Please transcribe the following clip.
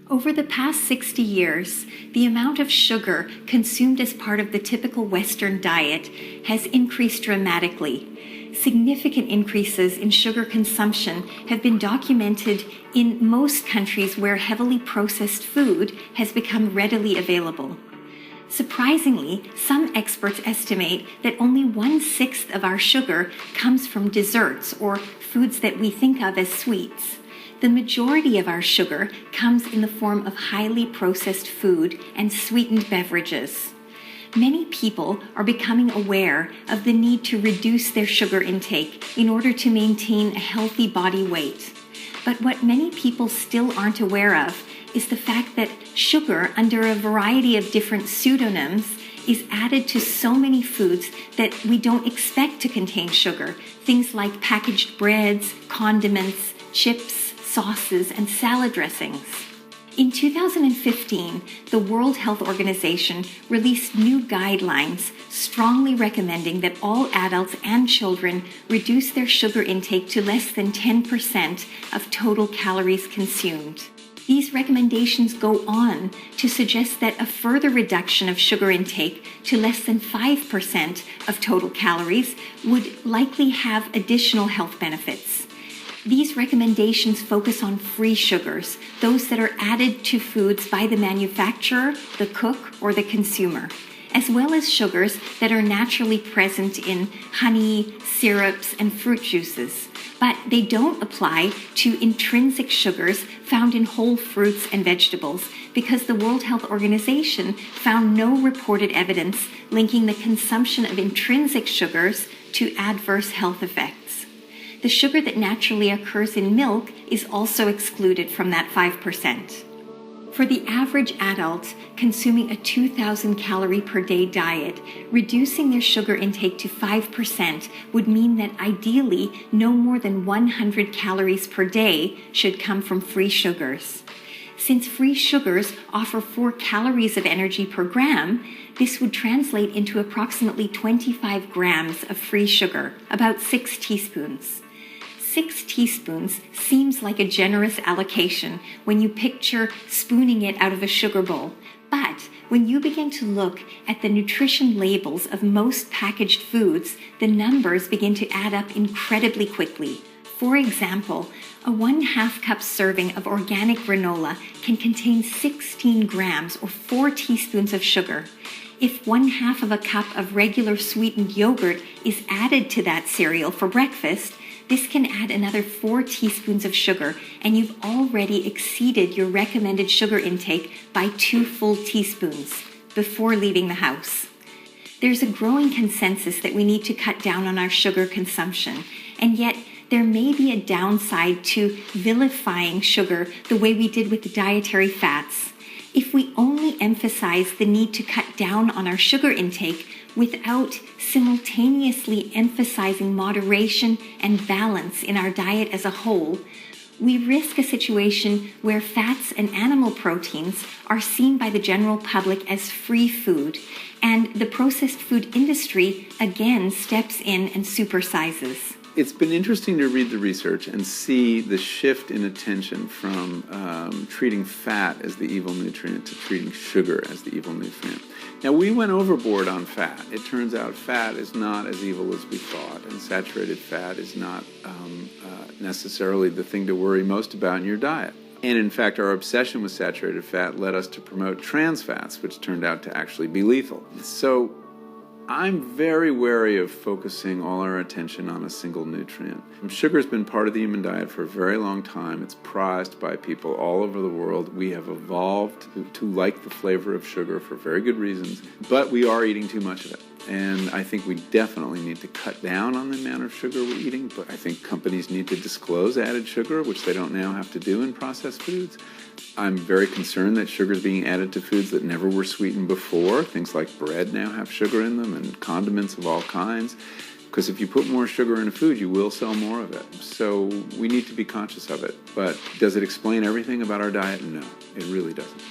Over the past 60 years, the amount of sugar consumed as part of the typical Western diet has increased dramatically. Significant increases in sugar consumption have been documented in most countries where heavily processed food has become readily available. Surprisingly, some experts estimate that only 1/6 of our sugar comes from desserts or foods that we think of as sweets. The majority of our sugar comes in the form of highly processed food and sweetened beverages. Many people are becoming aware of the need to reduce their sugar intake in order to maintain a healthy body weight. But what many people still aren't aware of is the fact that sugar, under a variety of different pseudonyms, is added to so many foods that we don't expect to contain sugar. Things like packaged breads, condiments, chips, sauces, and salad dressings. In 2015, the World Health Organization released new guidelines strongly recommending that all adults and children reduce their sugar intake to less than 10% of total calories consumed. These recommendations go on to suggest that a further reduction of sugar intake to less than 5% of total calories would likely have additional health benefits. These recommendations focus on free sugars, those that are added to foods by the manufacturer, the cook, or the consumer, as well as sugars that are naturally present in honey, syrups, and fruit juices. But they don't apply to intrinsic sugars found in whole fruits and vegetables because the World Health Organization found no reported evidence linking the consumption of intrinsic sugars to adverse health effects. The sugar that naturally occurs in milk is also excluded from that 5%. For the average adult consuming a 2,000 calorie per day diet, reducing their sugar intake to 5% would mean that ideally no more than 100 calories per day should come from free sugars. Since free sugars offer 4 calories of energy per gram, this would translate into approximately 25 grams of free sugar, about 6 teaspoons. 6 teaspoons seems like a generous allocation when you picture spooning it out of a sugar bowl. But when you begin to look at the nutrition labels of most packaged foods, the numbers begin to add up incredibly quickly. For example, a 1/2 cup serving of organic granola can contain 16 grams or 4 teaspoons of sugar. If 1/2 of a cup of regular sweetened yogurt is added to that cereal for breakfast, this can add another 4 teaspoons of sugar, and you've already exceeded your recommended sugar intake by 2 full teaspoons before leaving the house. There's a growing consensus that we need to cut down on our sugar consumption, and yet there may be a downside to vilifying sugar the way we did with the dietary fats. If we only emphasize the need to cut down on our sugar intake without simultaneously emphasizing moderation and balance in our diet as a whole, we risk a situation where fats and animal proteins are seen by the general public as free food, and the processed food industry again steps in and supersizes. It's been interesting to read the research and see the shift in attention from treating fat as the evil nutrient to treating sugar as the evil nutrient. Now, we went overboard on fat. It turns out fat is not as evil as we thought, and saturated fat is not necessarily the thing to worry most about in your diet. And in fact, our obsession with saturated fat led us to promote trans fats, which turned out to actually be lethal. So I'm very wary of focusing all our attention on a single nutrient. Sugar has been part of the human diet for a very long time. It's prized by people all over the world. We have evolved to like the flavor of sugar for very good reasons, but we are eating too much of it. And I think we definitely need to cut down on the amount of sugar we're eating, but I think companies need to disclose added sugar, which they don't now have to do in processed foods. I'm very concerned that sugar is being added to foods that never were sweetened before. Things like bread now have sugar in them and condiments of all kinds. Because if you put more sugar in a food, you will sell more of it. So we need to be conscious of it. But does it explain everything about our diet? No, it really doesn't.